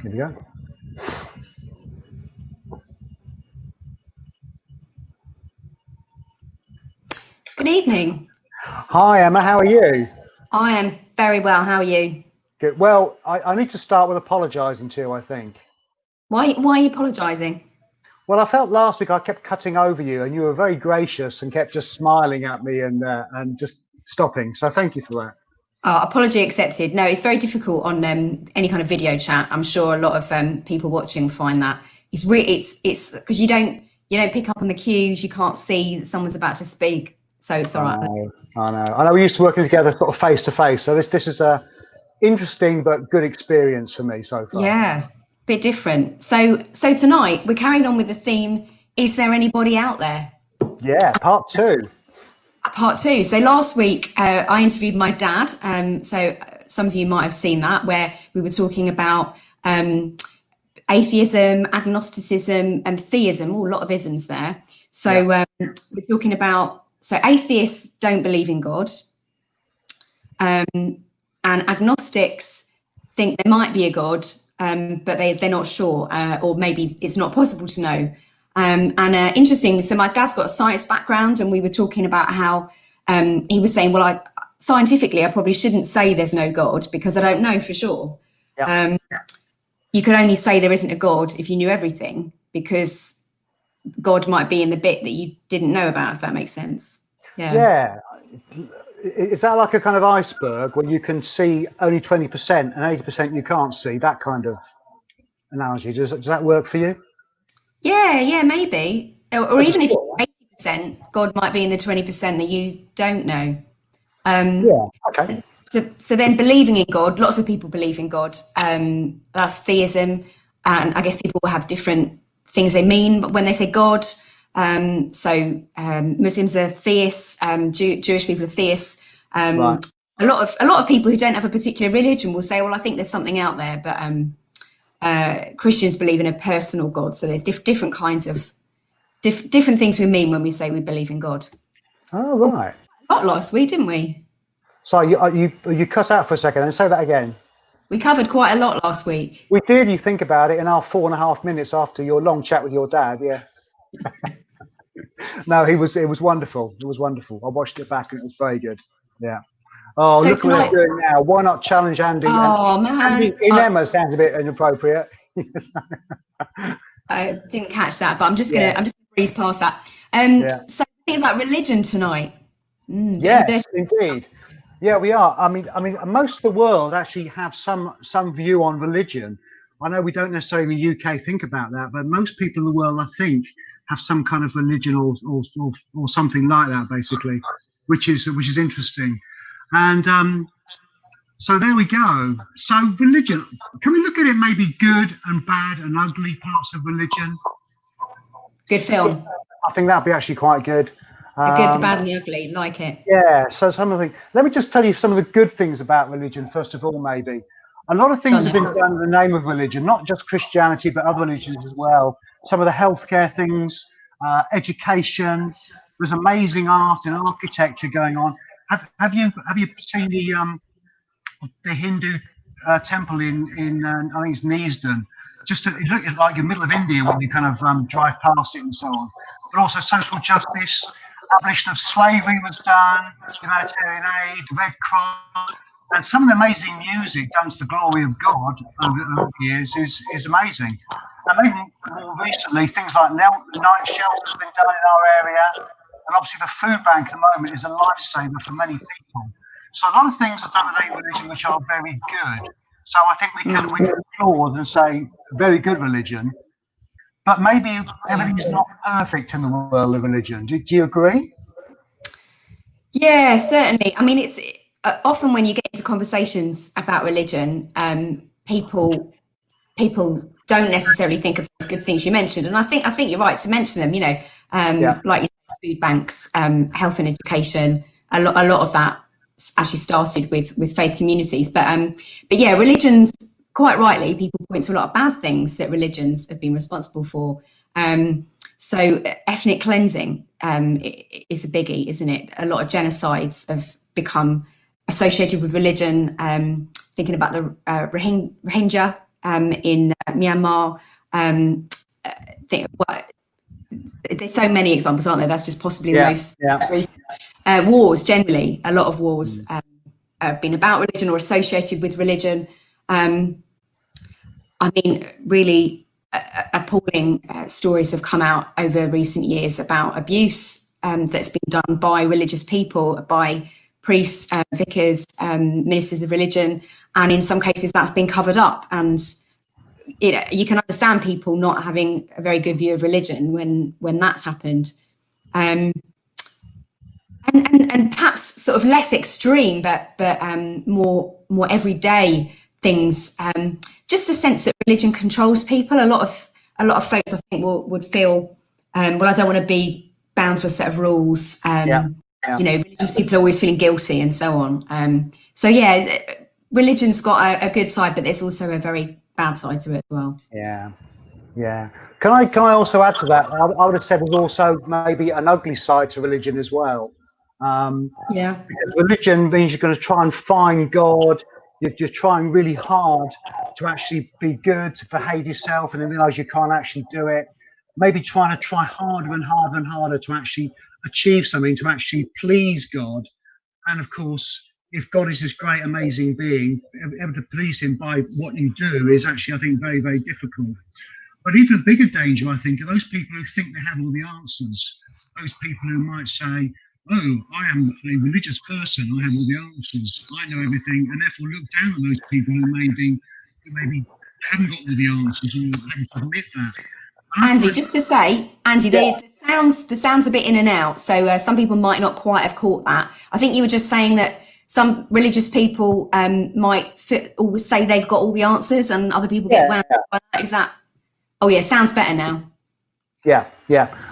Here we go. Good evening. Hi, Emma. How are you? I am very well. How are you? Good. Well, I need to start with apologising to you, I think. Why are you apologising? Well, I felt last week I kept cutting over you, and you were very gracious and kept just smiling at me and just stopping. So thank you for that. Apology accepted. No, it's very difficult on any kind of video chat. I'm sure a lot of people watching find that it's because you don't pick up on the cues. You can't see that someone's about to speak, so it's all right. I know. I know. We used to working together, sort of face to face. So this is a interesting but good experience for me so far. Yeah, bit different. So tonight we're carrying on with the theme. Is there anybody out there? Yeah, part two. Part two. So last week I interviewed my dad. So some of you might have seen that, where we were talking about atheism, agnosticism, and theism. Oh, a lot of isms there. So we're talking about, so atheists don't believe in God, and agnostics think there might be a God, but they're not sure, or maybe it's not possible to know. Interesting. So my dad's got a science background, and we were talking about how he was saying, well, scientifically, I probably shouldn't say there's no God because I don't know for sure. Yeah. You could only say there isn't a God if you knew everything, because God might be in the bit that you didn't know about, if that makes sense. Yeah. Is that like a kind of iceberg where you can see only 20% and 80% you can't see? That kind of analogy. Does that work for you? Yeah, maybe. Or even if you're 80%, God might be in the 20% that you don't know. Yeah. Okay. So then believing in God, lots of people believe in God. That's theism. And I guess people will have different things they mean when they say God. Muslims are theists, Jewish people are theists. Right. A lot of people who don't have a particular religion will say, well, I think there's something out there, but Christians believe in a personal God. So there's different kinds of different things we mean when we say we believe in God. Oh, right. A lot last week, didn't we? So you cut out for a second and say that again. We covered quite a lot last week. We did. You think about it in our 4.5 minutes after your long chat with your dad. Yeah. No, it was wonderful. It was wonderful. I watched it back and it was very good. Yeah. Oh, so look what we're doing now. Why not challenge Andy? Oh, man. Andy in Emma sounds a bit inappropriate. I didn't catch that, but I'm just gonna breeze past that. So thinking about religion tonight. Yes, indeed. Yeah, we are. I mean, most of the world actually have some view on religion. I know we don't necessarily in the UK think about that, but most people in the world, I think, have some kind of religion or something like that, basically, which is interesting. And so there we go. So religion, can we look at it maybe good and bad and ugly parts of religion? Good film. I think that'd be actually quite good. The good, the bad, and the ugly. Like it. Yeah. So some of the let me just tell you some of the good things about religion first of all. Maybe a lot of things have been done in the name of religion, not just Christianity, but other religions as well. Some of the healthcare things, education. There's amazing art and architecture going on. Have you seen the Hindu temple in I think it's Neasden? Just it looks like the middle of India when you kind of drive past it and so on. But also social justice, abolition of slavery was done, humanitarian aid, Red Cross, and some of the amazing music done to the glory of God over the years is amazing. And maybe more recently, things like night shelters have been done in our area, and obviously the food bank at the moment is a lifesaver for many people. So a lot of things are done in a religion which are very good. So I think we can applaud and say very good religion, but maybe everything is not perfect in the world of religion. Do you agree? Yeah, certainly. I mean, it's often when you get into conversations about religion, people don't necessarily think of those good things you mentioned, and I think you're right to mention them. Like you said, food banks, health and education. A lot of that actually started with faith communities, but yeah, religions, quite rightly, people point to a lot of bad things that religions have been responsible for. So ethnic cleansing is a biggie, isn't it? A lot of genocides have become associated with religion. Thinking about the Rohingya in Myanmar. There's so many examples, aren't there? That's just possibly the most recent. Wars, generally, a lot of wars have been about religion or associated with religion. I mean, really appalling stories have come out over recent years about abuse that's been done by religious people, by priests, vicars, ministers of religion, and in some cases that's been covered up. And you can understand people not having a very good view of religion when that's happened. And perhaps sort of less extreme, but more everyday things. Just a sense that religion controls people. A lot of folks, I think, would feel, well, I don't want to be bound to a set of rules. You know, religious people are always feeling guilty and so on. So yeah, religion's got a good side, but there's also a very bad side to it as well. Yeah. Can I also add to that? I would have said there's also maybe an ugly side to religion as well. Because religion means you're going to try and find God. You're trying really hard to actually be good, to behave yourself, and then realize you can't actually do it. Maybe trying to try harder and harder and harder to actually achieve something, to actually please God. And of course, if God is this great, amazing being, able to please him by what you do is actually, I think, very, very difficult. But even bigger danger, I think, are those people who think they have all the answers. Those people who might say, oh, I am a religious person, I have all the answers, I know everything, and therefore look down on those people who maybe haven't got all the answers or haven't admit that. Andy, just to say, Andy, the sound's a bit in and out, so some people might not quite have caught that. I think you were just saying that some religious people might always say they've got all the answers, and other people get wound up by that. Is that? Oh yeah, sounds better now. Yeah.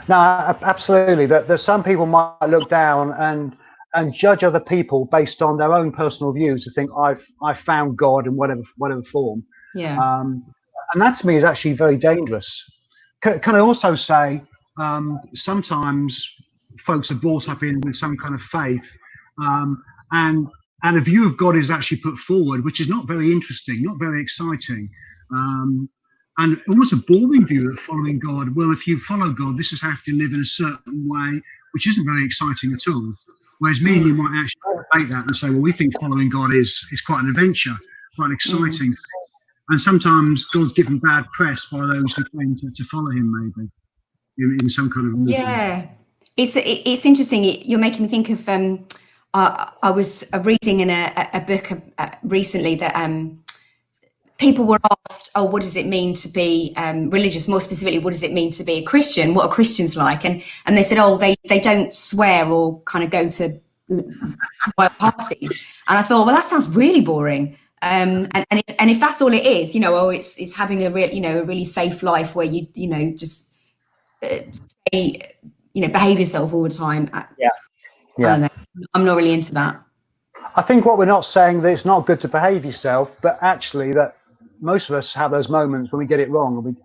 No, absolutely. That some people might look down and judge other people based on their own personal views, to think I've found God in whatever form. And that to me is actually very dangerous. Can I also say sometimes folks are brought up in with some kind of faith, and a view of God is actually put forward, which is not very interesting, not very exciting. And almost a boring view of following God. Well, if you follow God, this is how you have to live in a certain way, which isn't very exciting at all. Whereas me and you might actually debate that and say, well, we think following God is quite an adventure, quite an exciting thing. And sometimes God's given bad press by those who claim to follow him, maybe, in some kind of movement. Yeah, it's interesting. You're making me think of, I was reading in a book recently that people were asked, oh, what does it mean to be religious? More specifically, what does it mean to be a Christian? What are Christians like? And they said, oh, they don't swear or kind of go to wild parties. And I thought, well, that sounds really boring. And if that's all it is, you know, oh, it's having a really safe life where you just stay, behave yourself all the time. I don't know. I'm not really into that. I think what we're not saying that it's not good to behave yourself, but actually that most of us have those moments when we get it wrong. And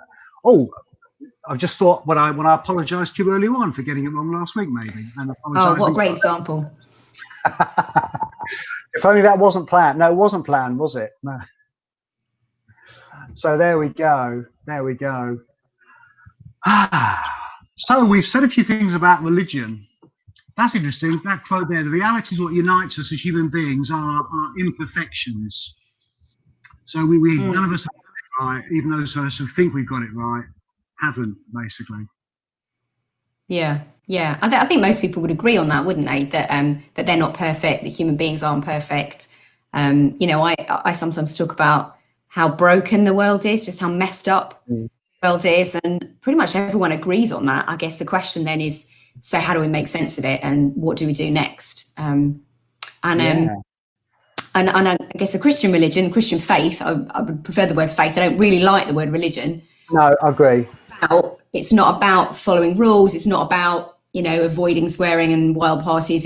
I just thought when I apologised to you earlier on for getting it wrong last week, maybe. And what a great example. If only that wasn't planned. No, it wasn't planned, was it? No. So there we go. So we've said a few things about religion. That's interesting. That quote there, the reality is what unites us as human beings are our imperfections. So we none of us have got it right, even those of us who think we've got it right haven't, basically. Yeah. I think most people would agree on that, wouldn't they? That they're not perfect, that human beings aren't perfect. I sometimes talk about how broken the world is, just how messed up the world is, and pretty much everyone agrees on that. I guess the question then is, so how do we make sense of it, and what do we do next? And I guess the Christian religion, Christian faith, I would prefer the word faith. I don't really like the word religion. No, I agree. It's not about following rules. It's not about, avoiding swearing and wild parties.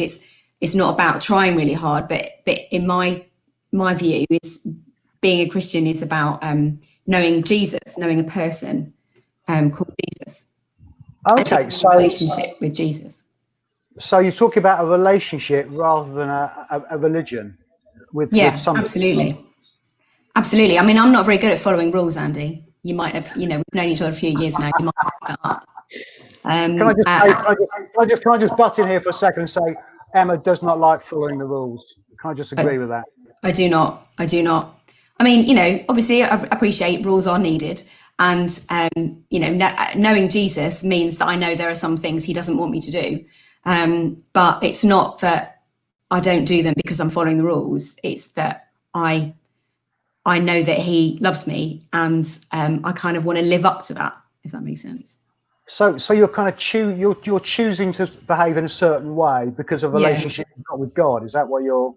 It's not about trying really hard. But in my view, is being a Christian is about knowing Jesus, knowing a person called Jesus. Okay, so relationship with Jesus. So you're talking about a relationship rather than a religion with somebody. Absolutely. Absolutely. I mean, I'm not very good at following rules, Andy. You might have, we've known each other a few years now. You might have picked that up. Can I just say, can I just butt in here for a second and say Emma does not like following the rules? Can I just agree with that? I do not. I do not. I mean, obviously I appreciate rules are needed. And, knowing Jesus means that I know there are some things he doesn't want me to do. But it's not that I don't do them because I'm following the rules. It's that I know that he loves me, and I kind of want to live up to that, if that makes sense. So you're kind of you're choosing to behave in a certain way because of a relationship you've got with God. Is that what you're?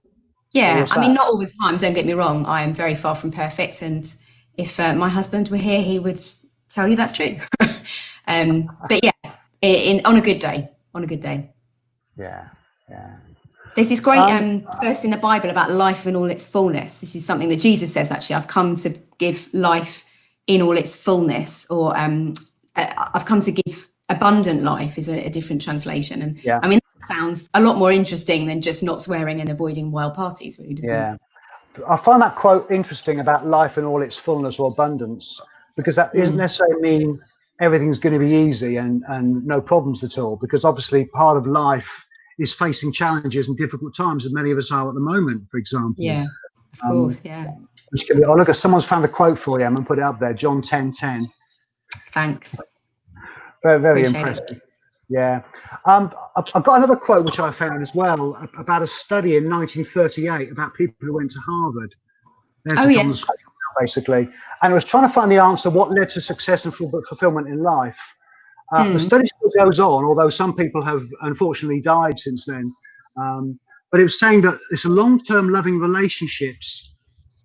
Yeah, I mean, not all the time. Don't get me wrong. I am very far from perfect, and if my husband were here, he would tell you that's true. But yeah, on a good day. On a good day. Yeah. There's this great verse in the Bible about life in all its fullness. This is something that Jesus says, actually. I've come to give life in all its fullness, or I've come to give abundant life is a different translation. And I mean, that sounds a lot more interesting than just not swearing and avoiding wild parties, really, doesn't it? I find that quote interesting about life in all its fullness or abundance, because that doesn't necessarily mean everything's going to be easy and no problems at all, because obviously part of life is facing challenges and difficult times, as many of us are at the moment, for example. Yeah, of course, Which can be, look, someone's found the quote for you, and put it up there, John 10:10. Thanks. Very, very impressive. Yeah. I've got another quote which I found as well about a study in 1938 about people who went to Harvard. There's basically. And it was trying to find the answer, what led to success and fulfillment in life. The study still goes on, although some people have unfortunately died since then. But it was saying that it's a long-term loving relationships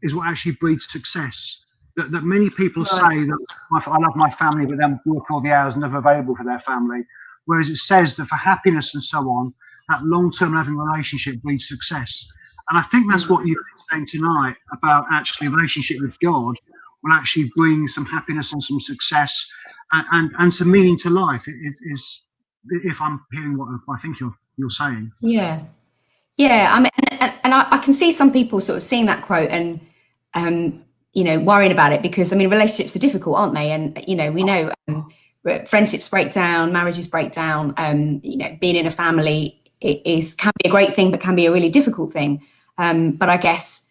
is what actually breeds success. That many people say that I love my family, but then work all the hours never available for their family. Whereas it says that for happiness and so on, that long-term loving relationship breeds success. And I think that's what you've been saying tonight about actually a relationship with God will actually bring some happiness and some success and some meaning to life. Is if I'm hearing what I think you're saying. Yeah. I mean, and I can see some people sort of seeing that quote and worrying about it, because I mean, relationships are difficult, aren't they? And we know friendships break down, marriages break down. Being in a family can be a great thing, but can be a really difficult thing. But I guess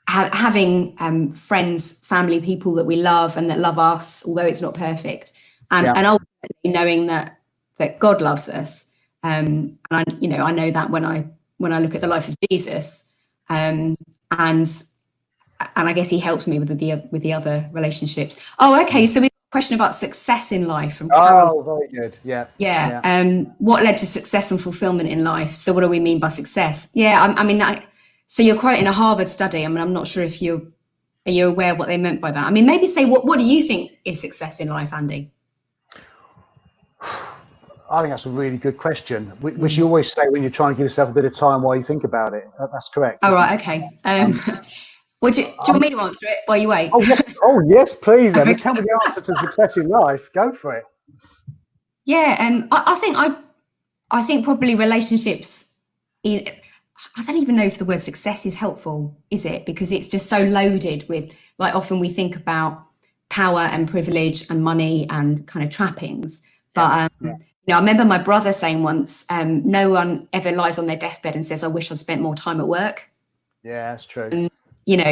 having friends, family, people that we love and that love us, although it's not perfect, and ultimately knowing that God loves us. And I know that when I look at the life of Jesus, and I guess he helped me with the other relationships. Oh, okay. So we got a question about success in life from Carol. Oh, very good. Yeah. What led to success and fulfillment in life? So what do we mean by success? So you're quoting a Harvard study. I mean, I'm not sure if are you aware what they meant by that? I mean, maybe say what do you think is success in life, Andy? I think that's a really good question, which you always say when you're trying to give yourself a bit of time while you think about it. That's correct. Oh, right. Okay. Do you want me to answer it while you wait? Oh, yes, please, Emma. Tell me the answer to success in life. Go for it. Yeah. I think probably relationships. I don't even know if the word success is helpful, is it? Because it's just so loaded with, like, often we think about power and privilege and money and kind of trappings. But I remember my brother saying once, no one ever lies on their deathbed and says, I wish I'd spent more time at work. Yeah, that's true.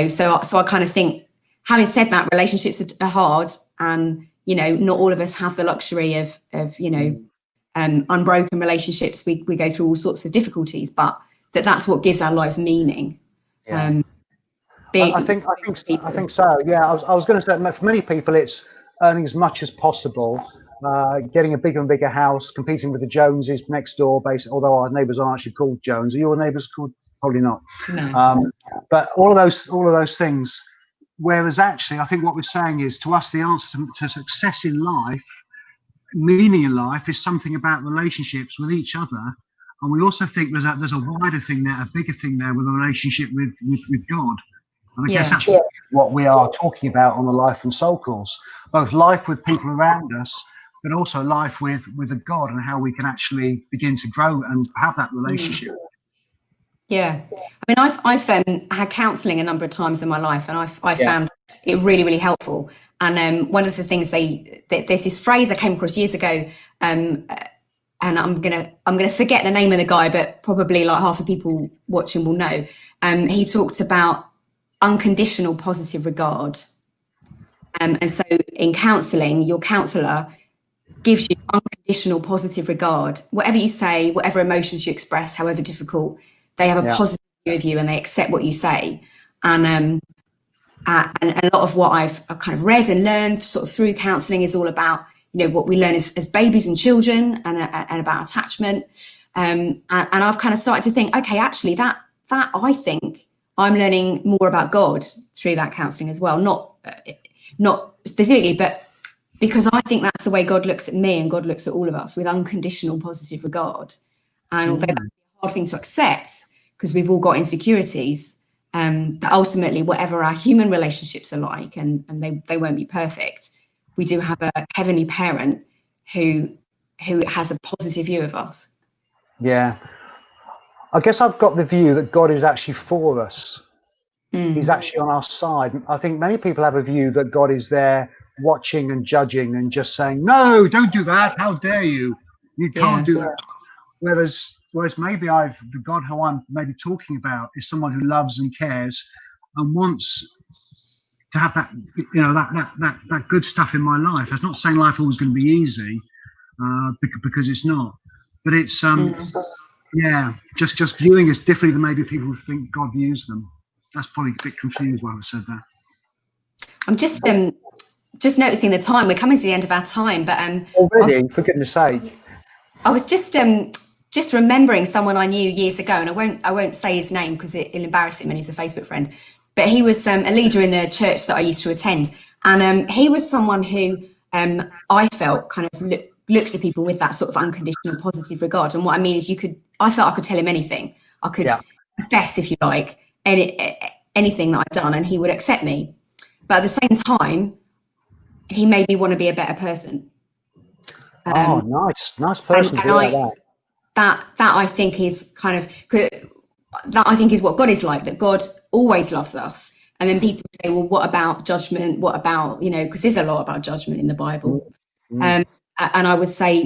So I kind of think, having said that, relationships are hard, and not all of us have the luxury of unbroken relationships. We go through all sorts of difficulties, but that's what gives our lives meaning. I think so. Yeah, I was going to say, for many people, it's earning as much as possible, getting a bigger and bigger house, competing with the Joneses next door. Basically, although our neighbours aren't actually called Jones, are your neighbours called? Probably not. No. But all of those things. Whereas actually, I think what we're saying is, to us, the answer to success in life, meaning in life, is something about relationships with each other. And we also think there's a wider thing there, a bigger thing there, with a relationship with God. And I guess that's what we are talking about on the Life and Soul course, both life with people around us, but also life with a God, and how we can actually begin to grow and have that relationship. Yeah, I mean, I've had counselling a number of times in my life, and I found it really, really helpful. And one of the things there's this phrase I came across years ago, and I'm gonna forget the name of the guy, but probably like half the people watching will know. He talked about unconditional positive regard, and so in counselling, your counsellor gives you unconditional positive regard. Whatever you say, whatever emotions you express, however difficult, they have a positive view of you and they accept what you say. And a lot of what I've kind of read and learned sort of through counselling is all about, you know, what we learn as babies and children, and about attachment. And I've kind of started to think, okay, actually that I think I'm learning more about God through that counselling as well. Not specifically, but because I think that's the way God looks at me, and God looks at all of us with unconditional positive regard. And although that's a hard thing to accept because we've all got insecurities, but ultimately, whatever our human relationships are like, and they won't be perfect, we do have a heavenly parent who has a positive view of us. Yeah. I guess I've got the view that God is actually for us. He's actually on our side. I think many people have a view that God is there watching and judging and just saying, no, don't do that. How dare you? You can't do that. Whereas maybe the God who I'm maybe talking about is someone who loves and cares and wants to have that, you know, that good stuff in my life. That's not saying life always going to be easy, because it's not. But it's just viewing us differently than maybe people think God views them. That's probably a bit confused why I said that. I'm just noticing the time. We're coming to the end of our time, but already, for goodness sake. I was just remembering someone I knew years ago, and I won't say his name because it'll embarrass him, and he's a Facebook friend. But he was a leader in the church that I used to attend, and he was someone who I felt kind of looked at people with that sort of unconditional positive regard. And what I mean is, I felt I could tell him anything. I could confess, if you like, anything that I'd done, and he would accept me. But at the same time, he made me want to be a better person. Nice person to hear that I think is kind of, that I think is what God is like, that God always loves us. And then people say, well, what about judgment? What about, you know, because there's a lot about judgment in the Bible. And I would say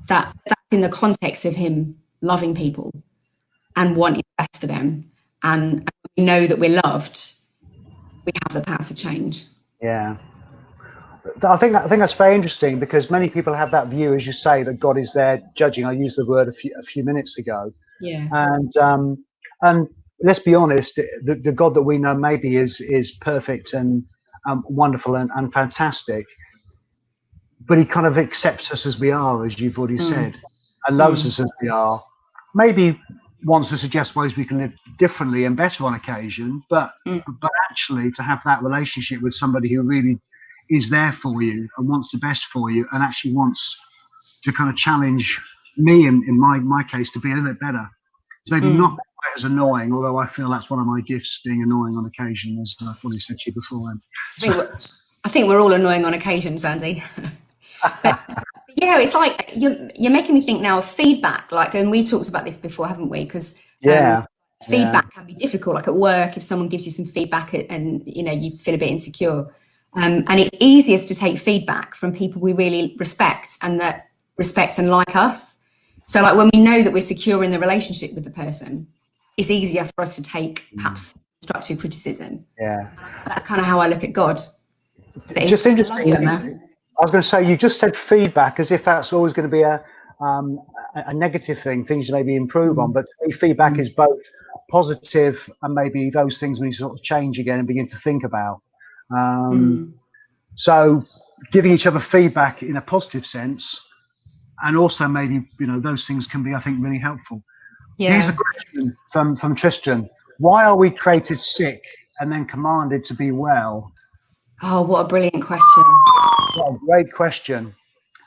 that that's in the context of him loving people and wanting the best for them. And we know that we're loved. We have the power to change. Yeah. I think that's very interesting, because many people have that view, as you say, that God is there judging. I used the word a few minutes ago. Yeah. And let's be honest, the God that we know maybe is perfect and wonderful and fantastic, but he kind of accepts us as we are, as you've already said, and loves us as we are. Maybe wants to suggest ways we can live differently and better on occasion, but actually to have that relationship with somebody who really is there for you and wants the best for you, and actually wants to kind of challenge me in my case to be a little bit better. It's maybe not quite as annoying, although I feel that's one of my gifts, being annoying on occasion, as I've probably said to you before. I think we're all annoying on occasion, Sandy. But yeah, it's like you're making me think now of feedback. Like, and we talked about this before, haven't we? Because feedback can be difficult. Like at work, if someone gives you some feedback and you know you feel a bit insecure, and it's easiest to take feedback from people we really respect and that respect and like us. So like when we know that we're secure in the relationship with the person, it's easier for us to take perhaps constructive criticism. Yeah, that's kind of how I look at God. Just interesting. I was going to say, you just said feedback as if that's always going to be a negative thing, things you maybe improve on. But to me, feedback is both positive and maybe those things we need to sort of change again and begin to think about. So giving each other feedback in a positive sense, and also maybe, you know, those things can be, I think, really helpful. Yeah. Here's a question from Tristan. Why are we created sick and then commanded to be well? Oh, what a brilliant question. What a great question.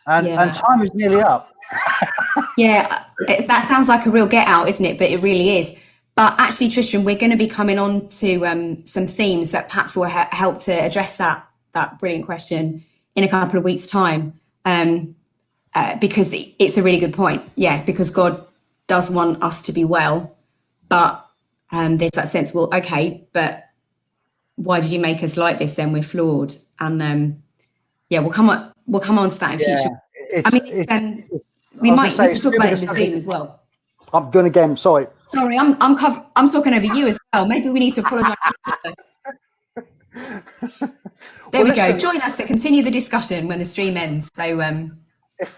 And time is nearly up. Yeah, that sounds like a real get out, isn't it? But it really is. But actually, Tristan, we're going to be coming on to some themes that perhaps will help to address that brilliant question in a couple of weeks' time, because it's a really good point. Yeah, because God does want us to be well, but there's that sense, well, okay, but why did you make us like this then? We're flawed. And yeah, we'll come on to that in future. I mean, we can talk about it in the Zoom as well. I'm going again, sorry. Sorry, I'm talking over you as well. Maybe we need to apologise. There we go. Join us to continue the discussion when the stream ends. So if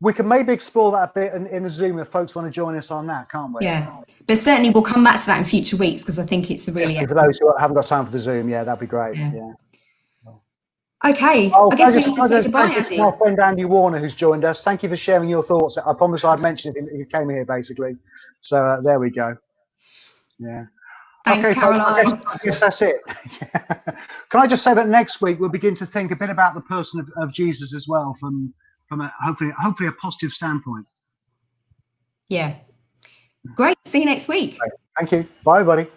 we can maybe explore that a bit in the Zoom if folks want to join us on that, can't we? Yeah, but certainly we'll come back to that in future weeks because I think it's a really for those who haven't got time for the Zoom, yeah, that'd be great. Yeah. Okay, I guess we need to say goodbye, Andy. My friend Andy Warner, who's joined us. Thank you for sharing your thoughts. I promise I'd mentioned it if you came here, basically. So there we go. Yeah. Thanks, okay, Caroline. I guess that's it. Can I just say that next week we'll begin to think a bit about the person of Jesus as well, from a hopefully a positive standpoint. Yeah. Great. See you next week. Thank you. Bye, everybody.